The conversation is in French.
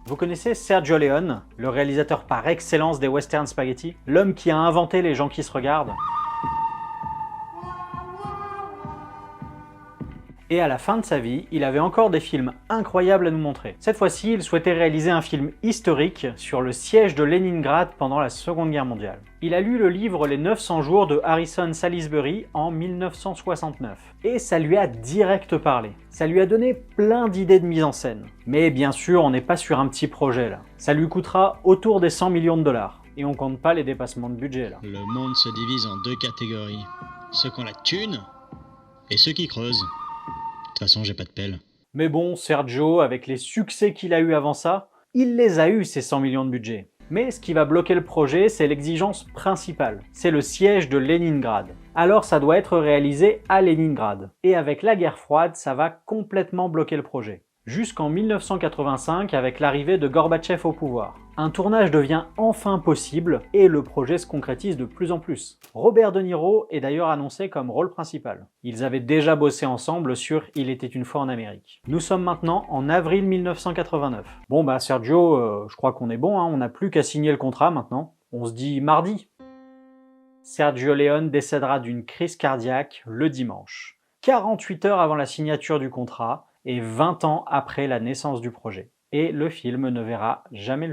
Vous connaissez Sergio Leone, le réalisateur par excellence des western spaghetti? L'homme qui a inventé les gens qui se regardent? Et à la fin de sa vie, il avait encore des films incroyables à nous montrer. Cette fois-ci, il souhaitait réaliser un film historique sur le siège de Leningrad pendant la Seconde Guerre mondiale. Il a lu le livre Les 900 jours de Harrison Salisbury en 1969. Et ça lui a direct parlé. Ça lui a donné plein d'idées de mise en scène. Mais bien sûr, on n'est pas sur un petit projet là. Ça lui coûtera autour des 100 millions de dollars. Et on compte pas les dépassements de budget là. Le monde se divise en deux catégories. Ceux qui ont la thune et ceux qui creusent. De toute façon, j'ai pas de pelle. Mais bon, Sergio, avec les succès qu'il a eu avant ça, il les a eu ces 100 millions de budget. Mais ce qui va bloquer le projet, c'est l'exigence principale. C'est le siège de Leningrad. Alors ça doit être réalisé à Leningrad. Et avec la guerre froide, ça va complètement bloquer le projet. Jusqu'en 1985 avec l'arrivée de Gorbatchev au pouvoir. Un tournage devient enfin possible et le projet se concrétise de plus en plus. Robert De Niro est d'ailleurs annoncé comme rôle principal. Ils avaient déjà bossé ensemble sur Il était une fois en Amérique. Nous sommes maintenant en avril 1989. Bon bah Sergio, je crois qu'on est bon, hein, on n'a plus qu'à signer le contrat maintenant. On se dit mardi. Sergio Leone décédera d'une crise cardiaque le dimanche. 48 heures avant la signature du contrat et 20 ans après la naissance du projet. Et le film ne verra jamais le jour.